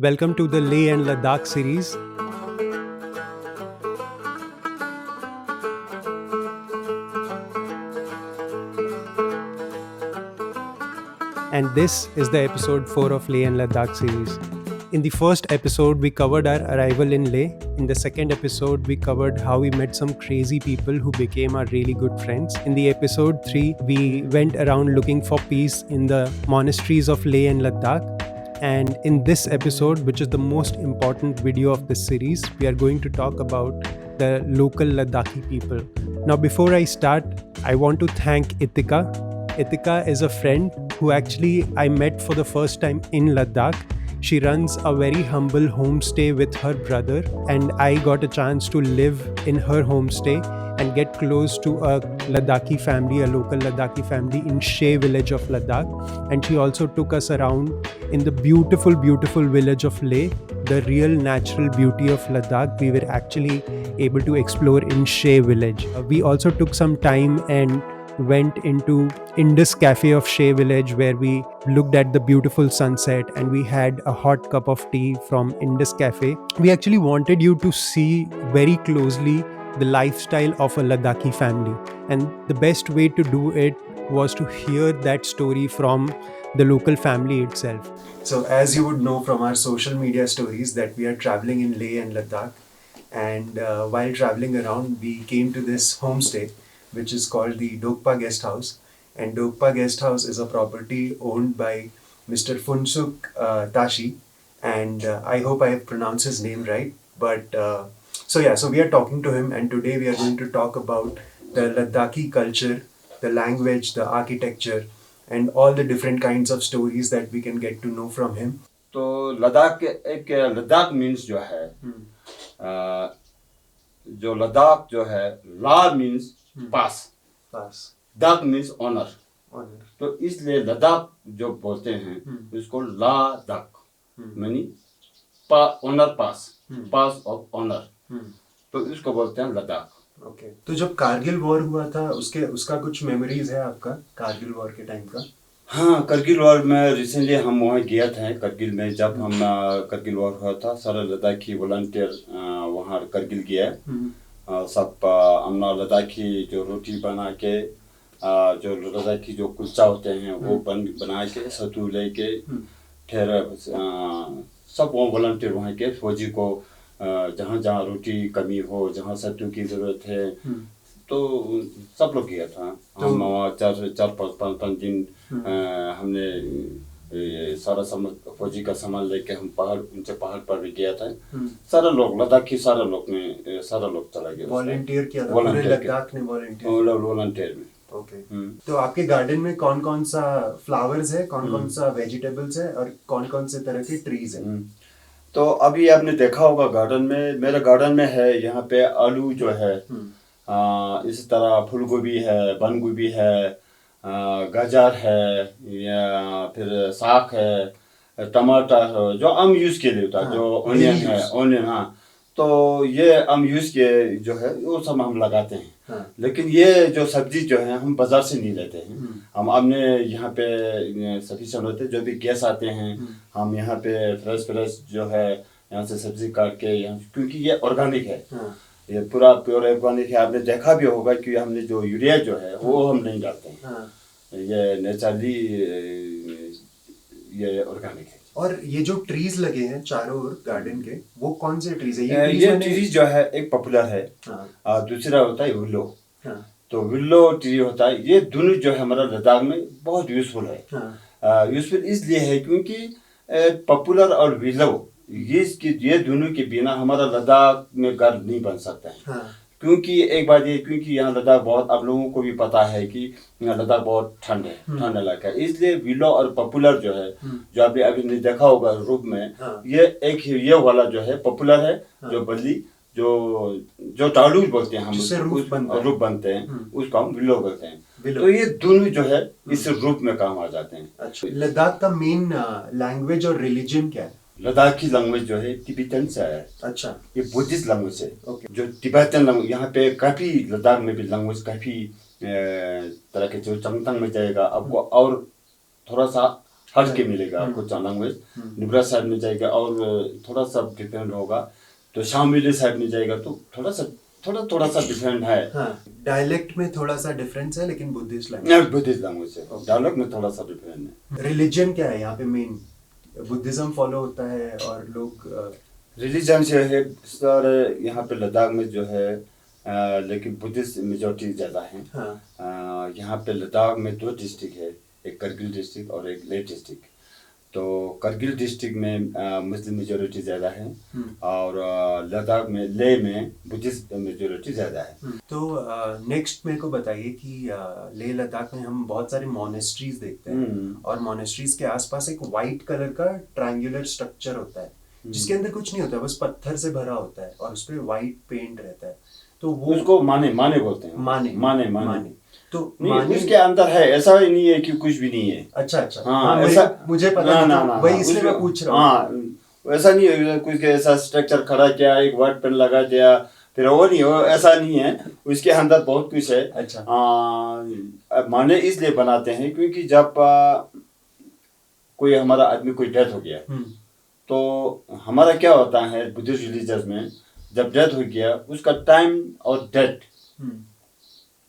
Welcome to the Leh and Ladakh series. And this is the episode 4 of Leh and Ladakh series. In the first episode, we covered our arrival in Leh. In the second episode, we covered how we met some crazy people who became our really good friends. In the episode 3, we went around looking for peace in the monasteries of Leh and Ladakh. And in this episode, which is the most important video of this series, we are going to talk about the local Ladakhi people. Now, before I start, I want to thank Itika. Itika is a friend who actually I met for the first time in Ladakh. She runs a very humble homestay with her brother, and I got a chance to live in her homestay and get close to a Ladakhi family, a local Ladakhi family in Shey village of Ladakh. And she also took us around in the beautiful, beautiful village of Leh, the real natural beauty of Ladakh. We were actually able to explore in Shey village. We also took some time and went into Indus Cafe of Shey village, where we looked at the beautiful sunset and we had a hot cup of tea from Indus Cafe. We actually wanted you to see very closely the lifestyle of a Ladakhi family, and the best way to do it was to hear that story from the local family itself. So, as you would know from our social media stories, that we are traveling in Leh and Ladakh, and while traveling around, we came to this homestay, which is called the Dokpa Guest House. And Dokpa Guest House is a property owned by Mr. Funsuk Tashi, and I hope I have pronounced his name right. But so we are talking to him, and today we are going to talk about the Ladakhi culture, the language, the architecture, and all the different kinds of stories that we can get to know from him. तो लद्दाख एक Ladakh means जो है जो लद्दाख जो है ला means पास दाख means honour तो इसलिए लद्दाख जो बोलते हैं उसको लादाख यानी ऑनर पास ऑफ ऑनर तो इसको बोलते हैं लद्दाख। ओके, तो जब कारगिल वॉर हुआ था उसका कुछ मेमोरीज है आपका कारगिल वॉर के टाइम का? हाँ, करगिल वॉर में रिसेंटली हम वहाँ गया था। करगिल में जब हम करगिल वॉर हुआ था, सारा लद्दाखी वॉलंटियर वहाँ करगिल गया। सब हमने लद्दाखी जो रोटी बना के जो लद्दाखी जो कुलचा होते हैं वो बना के सत्तू लेके ठहरा सब वो वॉलंटियर वहाँ के फौजी को जहाँ जहाँ रोटी कमी हो, जहाँ सत्तू की ज़रूरत है तो सब लोग गया था। हम वहाँ चार पाँच दिन हमने सारा फौजी का सामान लेके हम उनसे पहाड़ पर भी गया था। सारा लोग लद्दाखी सारा लोग चला गया। वॉलंटियर किया था पूरे लद्दाख ने वॉलंटियर में। ओके, तो आपके गार्डन में कौन कौन सा फ्लावर्स है, कौन कौन सा वेजिटेबल्स है और कौन कौन से तरह के ट्रीज हैं? तो अभी आपने देखा होगा गार्डन में, मेरे गार्डन में है यहाँ पे आलू जो है, इसी तरह फूल गोभी है, बंद गोभी है, गाजर है, या फिर साग है, टमाटर जो हम यूज़ के लिए होता है, जो ऑनियन है, ऑनियन। हाँ, तो ये हम यूज़ के जो है वो सब हम लगाते हैं। लेकिन ये जो सब्जी जो है हम बाजार से नहीं लेते हैं। हम अपने यहाँ पे सफिशिएंट होते, जो भी गेस्ट आते हैं हम यहाँ पे फ्रेश जो है यहाँ से सब्जी काट के यहाँ, क्योंकि ये ऑर्गेनिक है, ये पूरा प्योर ऑर्गेनिक है। आपने देखा भी होगा कि हमने जो यूरिया जो है वो हम नहीं डालते हैं, ये नेचुरली ये ऑर्गेनिक है। और ये जो ट्रीज लगे हैं चारों ओर गार्डन के, वो कौन से ट्रीज है? ये ट्रीज जो है एक पॉपुलर है, दूसरा होता है विल्लो। तो विल्लो ट्री होता है, ये दोनों जो है हमारा लद्दाख में बहुत यूजफुल है। यूजफुल इसलिए है क्योंकि पॉपुलर और विल्लो ये दोनों के बिना हमारा लद्दाख में घर नहीं बन सकता है। क्योंकि एक बात ये, क्योंकि यहाँ लद्दाख बहुत, आप लोगों को भी पता है कि यहाँ लद्दाख बहुत ठंड है, ठंड इलाका है, इसलिए विलो और पॉपुलर जो है, जो आपने अभी नहीं देखा होगा रूप में, ये एक ये वाला जो है पॉपुलर है, जो बल्ली जो टालू बोलते हैं हम, रूप बनते हैं, उसको हम विलो बोलते हैं। तो ये दोनों जो है इस रूप में काम आ जाते हैं। अच्छा, लद्दाख का मेन लैंग्वेज और रिलीजन क्या है? लद्दाखी लैंग्वेज जो है तिब्बतन से है। अच्छा, ये बुद्धिस्ट लैंग्वेज है। Okay. जो तिब्बतन लैंग्वेज यहाँ पे काफी, लद्दाख में भी लैंग्वेज काफी तरह के, जो चंगतंग में जाएगा आपको और थोड़ा सा हट के मिलेगा आपको लैंग्वेज। नुब्रा साइड में जाएगा और थोड़ा सा डिफरेंट होगा, तो शामली साइड में जाएगा तो थोड़ा सा डिफरेंट है। डायलेक्ट में थोड़ा सा डिफरेंस है, लेकिन बुद्धिस्ट लैंग्वेज है, डायलॉग में थोड़ा सा डिफरेंट है। रिलीजन क्या है यहाँ पे? मेन बुद्धिज्म फॉलो होता है और लोग रिलीजन जो है सर यहाँ पे लद्दाख में जो है लेकिन बुद्धिस्ट मेजोरिटी ज़्यादा है। यहाँ पे लद्दाख में 2 डिस्ट्रिक्ट है, एक करगिल डिस्ट्रिक्ट और एक लेह डिस्ट्रिक्ट। तो करगिल डिस्ट्रिक्ट में मुस्लिम मेजोरिटी ज़्यादा है और लद्दाख में लेह में बुद्धिस्ट मेजोरिटी ज़्यादा है। तो नेक्स्ट मेरे को बताइए कि लेह लद्दाख में हम बहुत सारे मोनेस्ट्रीज देखते हैं और मोनेस्ट्रीज के आसपास एक वाइट कलर का ट्रायंगुलर स्ट्रक्चर होता है जिसके अंदर कुछ नहीं होता, बस पत्थर से भरा होता है और उस पर वाइट पेंट रहता है। तो वो उसको माने बोलते हैं। माने तो नहीं, उसके अंदर है, ऐसा ही नहीं है कि कुछ भी नहीं है। अच्छा हाँ, ऐसा मुझे पता नहीं, वही इसलिए मैं पूछ रहा हूँ। हाँ, ऐसा नहीं है कुछ ऐसा स्ट्रक्चर खड़ा किया, एक वाइट पेन लगा दिया फिर वो नहीं हो, ऐसा नहीं है। उसके अंदर बहुत कुछ है। अच्छा। माने इसलिए बनाते हैं क्योंकि जब कोई हमारा आदमी कोई डेथ हो गया तो हमारा क्या होता है बुद्धिस्ट रिलीजन में, जब डेथ हो गया उसका टाइम और डेट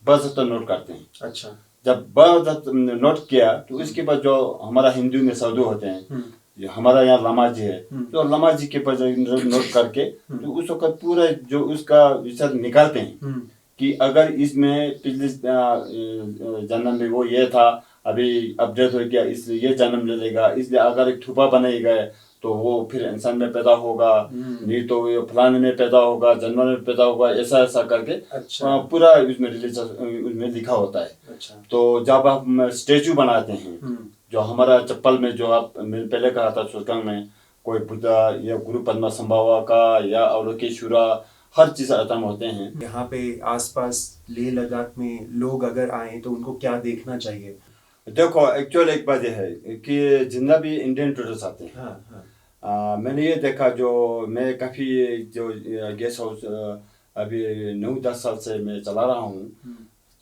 बर्थ नोट करते हैं। अच्छा। जब बर्थ नोट किया तो उसके बाद जो हमारा हिंदू में साधु होते हैं, जो हमारा यहाँ लामा जी है, तो लामा जी के पास नोट करके तो उस वक्त पूरा जो उसका विचार निकालते हैं कि अगर इसमें पिछले जन्म में वो ये था, अभी अपडेट हो गया इसलिए ये जन्म ले लेगा, इसलिए अगर एक थुपा बनाएगा तो वो फिर इंसान में पैदा होगा, नहीं तो ये फलाने में पैदा होगा, जानवर में पैदा होगा, ऐसा करके। अच्छा। पूरा उसमें रिलीजन उसमें लिखा होता है। अच्छा। तो जब आप स्टेचू बनाते हैं, जो हमारा चप्पल में जो आप पहले कहा था सुरकंग में कोई बुद्धा या गुरु पद्मा संभावा का या अवलोकेश्वरा, हर चीज आइटम होते हैं। यहाँ पे आसपास लेह लद्दाख में लोग अगर आए तो उनको क्या देखना चाहिए? देखो एक्चुअल एक बात यह है कि जितना भी इंडियन टूरिस्ट आते हैं, मैंने ये देखा, जो मैं काफ़ी जो गेस्ट हाउस अभी 9-10 साल से मैं चला रहा हूँ,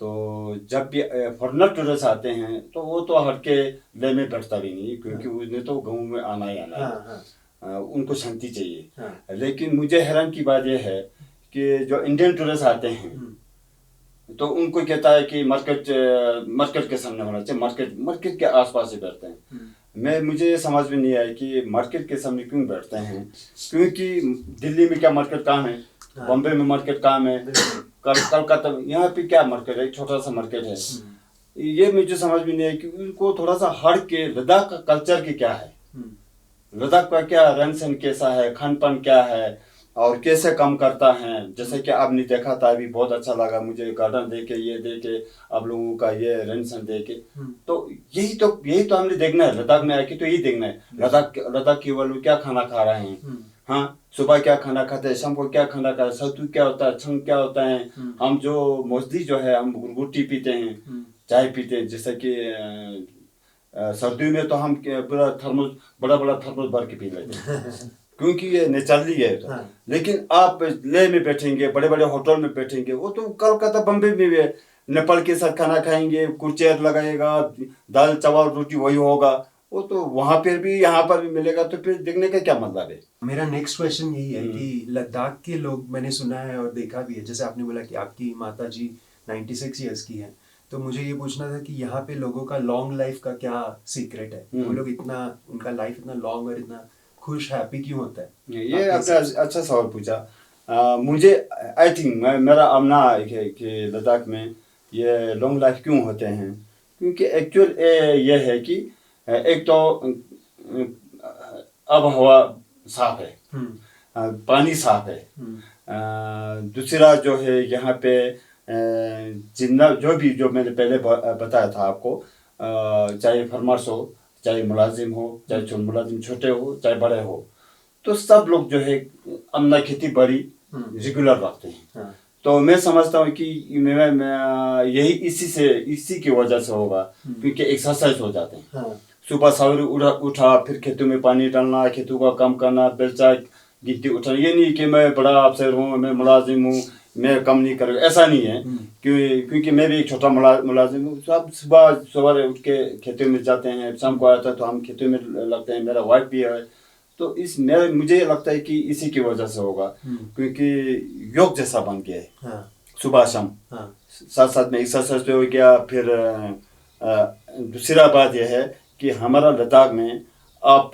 तो जब भी फॉरेनर टूरिस्ट आते हैं तो वो तो हट के लेह में बैठता भी नहीं, क्योंकि उसने तो गाँव में आना ही आना है। उनको शांति चाहिए। लेकिन मुझे हैरान की बात यह है कि जो इंडियन टूरिस्ट आते हैं तो उनको कहता है कि मार्केट के सामने होना चाहिए, मार्केट के आसपास ही बैठते हैं। मुझे ये समझ में नहीं आया कि मार्केट के सामने क्यों बैठते हैं, क्योंकि दिल्ली में क्या मार्केट काम है, बॉम्बे में मार्केट काम है, कलकत्ता में, यहाँ पे क्या मार्केट है, छोटा सा मार्केट है। ये मुझे समझ में नहीं आया कि उनको थोड़ा सा हट के लद्दाख का कल्चर की क्या है, लद्दाख का क्या रहन सहन कैसा है, खान पान क्या है और कैसे काम करता है। जैसे कि आपने देखा था, अभी बहुत अच्छा लगा मुझे गार्डन देखे, ये देखे, आप लोगों का ये रहन सहन देखे। तो यही तो हमने देखना है लद्दाख में आके, तो यही देखना है लद्दाख के वालों क्या खाना खा रहे हैं। हाँ, सुबह क्या खाना खाते हैं, शाम को क्या खाना खाते हैं, सत्तू क्या होता है, छंग क्या होता है। हम जो मोस्टली जो है हम गुटी पीते हैं, चाय पीते हैं। जैसे कि सर्दियों में तो हम पूरा थर्मोस, बड़ा थर्मोस भर के पी लेते हैं क्योंकि ये नेचुरली है। लेकिन आप लेह में बैठेंगे, बड़े बड़े होटल में बैठेंगे, वो तो कलकत्ता बम्बई में भी नेपाल के साथ खाना खाएंगे, कुछ चेयर लगाएगा, दाल चावल रोटी वही होगा, वो तो वहाँ पर भी यहाँ पर भी मिलेगा, तो फिर देखने का क्या मतलब है। मेरा नेक्स्ट क्वेश्चन यही है कि लद्दाख के लोग, मैंने सुना है और देखा भी है, जैसे आपने बोला कि आपकी माता जी 96 ईयर्स की है, तो मुझे ये पूछना था कि यहाँ पे लोगों का लॉन्ग लाइफ का क्या सीक्रेट है, वो लोग इतना, उनका लाइफ इतना लॉन्ग और इतना खुश हैप्पी क्यों होता है? ये आपने अच्छा सवाल पूछा। मुझे आई थिंक मेरा मानना है कि लद्दाख में ये लॉन्ग लाइफ क्यों होते हैं, क्योंकि एक्चुअल ये है कि एक तो आबहवा साफ है, पानी साफ है, दूसरा जो है यहाँ पे जितना जो मैंने पहले बताया था आपको, चाहे फार्मर्स हो, चाहे मुलाजिम हो, चाहे मुलाजिम छोटे हो, चाहे बड़े हो, तो सब लोग जो है अपना खेती बाड़ी रेगुलर रखते हैं। तो मैं समझता हूँ कि मैं यही इसी की वजह से होगा, क्योंकि एक्सरसाइज हो जाते हैं। सुबह सवेरे उठा, फिर खेतों में पानी डालना, खेतों का काम करना, बेलचा गिट्टी उठाना। ये नहीं कि मैं बड़ा अफसर हूँ, मैं मुलाजिम हूँ, मैं कम नहीं करूँगा, ऐसा नहीं है। क्योंकि मैं भी एक छोटा मुलाजिम हूँ। सब सुबह सवारे उठ के खेतों में जाते हैं, शाम को आता है तो हम खेतों में लगते हैं। मेरा वाइफ भी है, तो मुझे लगता है कि इसी की वजह से होगा, क्योंकि योग जैसा बन गया है। हाँ। सुबह शाम साथ साथ में एक्सरसाइज हो गया। फिर दूसरा बात यह है कि हमारा लद्दाख में आप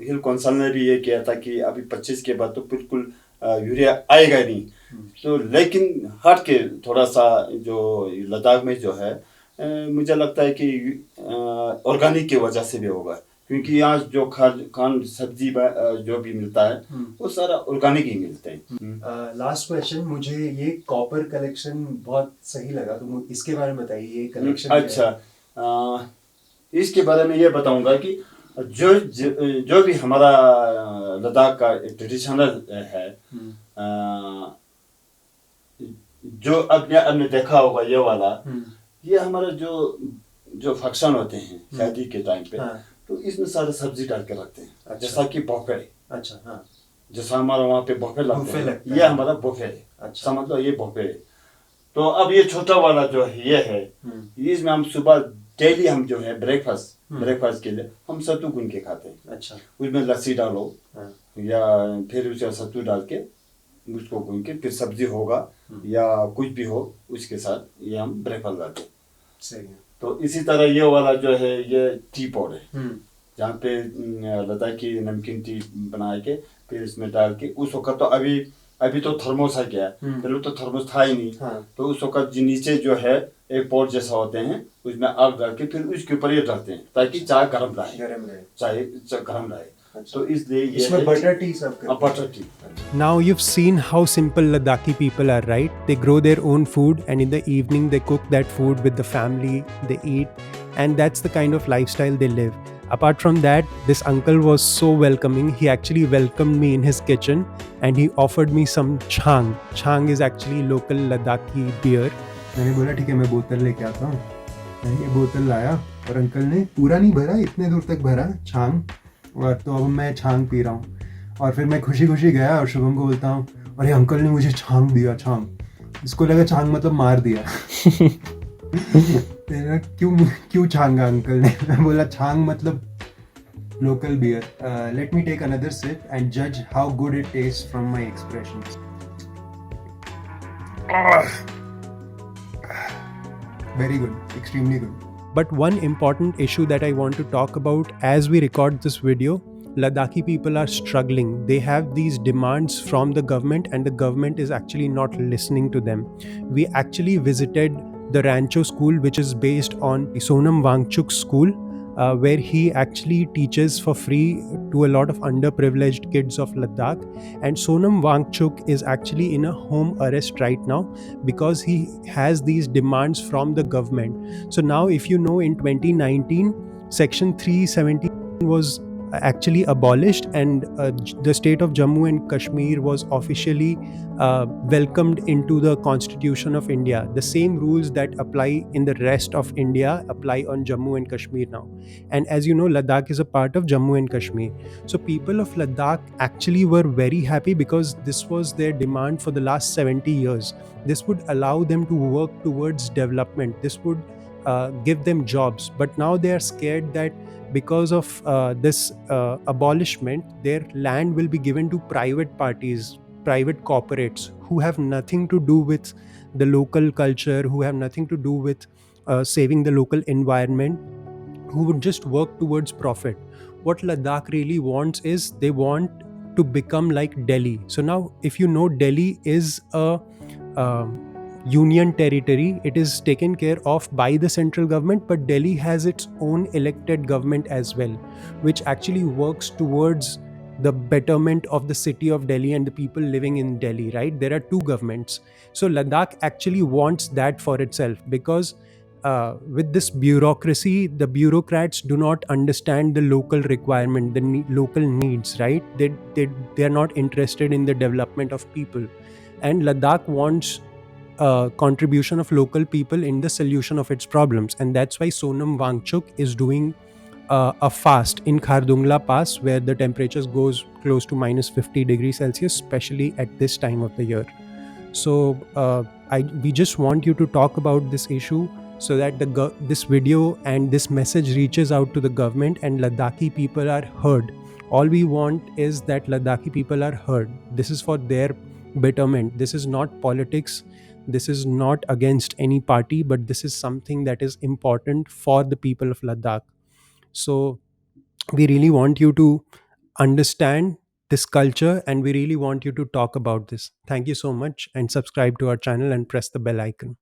हिल कौंसल ने भी ये किया था कि अभी 25 के बाद तो बिल्कुल यूरिया आएगा ही नहीं। तो लेकिन हट के थोड़ा सा जो लद्दाख में जो है, मुझे लगता है कि ऑर्गेनिक की वजह से भी होगा, क्योंकि यहाँ जो खान सब्जी जो भी मिलता है वो सारा ऑर्गेनिक ही मिलते हैं। लास्ट क्वेश्चन, मुझे ये कॉपर कलेक्शन बहुत सही लगा, तो इसके बारे में बताइए, ये कलेक्शन। अच्छा, इसके बारे में ये बताऊंगा कि जो भी हमारा लद्दाख का ट्रेडिशनल है, जो आपने देखा होगा ये वाला, ये हमारा जो फंक्शन होते हैं शादी के टाइम पे, तो इसमें सारे सब्जी डाल के रखते हैं। अच्छा। जैसा कि बोफे। अच्छा। हाँ। जैसा हमारा वहाँ पे बोफे लगते हैं, ये हमारा बोफे है। अच्छा। समझ लो, ये बोफे है। तो अब ये छोटा वाला जो है ये है, इसमें हम सुबह डेली हम जो है ब्रेकफास्ट के लिए हम सत्तू गूंद के खाते हैं। अच्छा। उसमें लस्सी डालो, या फिर उसे सत्तू डाल के उसको गूंद के फिर सब्जी होगा या कुछ भी हो उसके साथ ये हम ब्रेकफास्ट लाते हैं। सही है। तो इसी तरह ये वाला जो है ये टी पॉट है, जहाँ पे लद्दाखी नमकीन टी बना के फिर इसमें डाल के, उस वक्त तो अभी तो थर्मोस आ गया, पहले तो थर्मोस था ही नहीं। हाँ। तो उस वक्त नीचे जो है एक पॉट जैसा होते हैं, उसमें आग डाल के फिर उसके ऊपर ये डालते हैं ताकि चाय गर्म रहे, चाय गर्म रहे। तो इसलिए इसमें बटर टी सर्व करते हैं। Butter tea. Now you've seen how simple Ladakhi people are, right? They grow their own food and in the evening they cook that food with the family, they eat, and that's the kind of lifestyle they live. Apart from that, this uncle was so welcoming. He actually welcomed me in his kitchen and he offered me some chang. Chang is actually local Ladakhi beer. मैंने बोला ठीक है, मैं बोतल लेके आता हूँ। मैंने ये बोतल लाया और अंकल ने पूरा नहीं भरा, इतने दूर तक भरा छांग, और तो अब मैं छांग पी रहा हूँ। और फिर मैं खुशी खुशी गया और शुभम को बोलता हूँ, अरे अंकल ने मुझे छांग दिया। छांग, इसको लगा छांग मतलब मार दिया। क्यों छांगा अंकल ने? मैं बोला छांग मतलब local beer. Let me take another sip and जज how good it taste from my expressions. Very good, extremely good. But one important issue that I want to talk about as we record this video, Ladakhi people are struggling. They have these demands from the government and the government is actually not listening to them. We actually visited the Rancho school, which is based on Sonam Wangchuk school, where he actually teaches for free to a lot of underprivileged kids of Ladakh. And Sonam Wangchuk is actually in a home arrest right now because he has these demands from the government. So now, if you know, in 2019, Section 370 was actually abolished and the state of Jammu and Kashmir was officially welcomed into the Constitution of India. The same rules that apply in the rest of India apply on Jammu and Kashmir now. And as you know, Ladakh is a part of Jammu and Kashmir. So people of Ladakh actually were very happy because this was their demand for the last 70 years. This would allow them to work towards development. This would give them jobs. But now they are scared that because of this abolishment, their land will be given to private parties, private corporates who have nothing to do with the local culture, who have nothing to do with saving the local environment, who would just work towards profit. What Ladakh really wants is they want to become like Delhi. So now, if you know, Delhi is a union territory. It is taken care of by the central government, but Delhi has its own elected government as well, which actually works towards the betterment of the city of Delhi and the people living in Delhi, right? There are two governments. So Ladakh actually wants that for itself because with this bureaucracy, the bureaucrats do not understand the local requirement, the local needs, right? They are not interested in the development of people. And Ladakh wants contribution of local people in the solution of its problems. And that's why Sonam Wangchuk is doing a fast in Khardungla Pass, where the temperatures goes close to minus 50 degrees Celsius, especially at this time of the year. So we just want you to talk about this issue so that this video and this message reaches out to the government and Ladakhi people are heard. All we want is that Ladakhi people are heard. This is for their betterment. This is not politics. This is not against any party, but this is something that is important for the people of Ladakh. So we really want you to understand this culture and we really want you to talk about this. Thank you so much and subscribe to our channel and press the bell icon.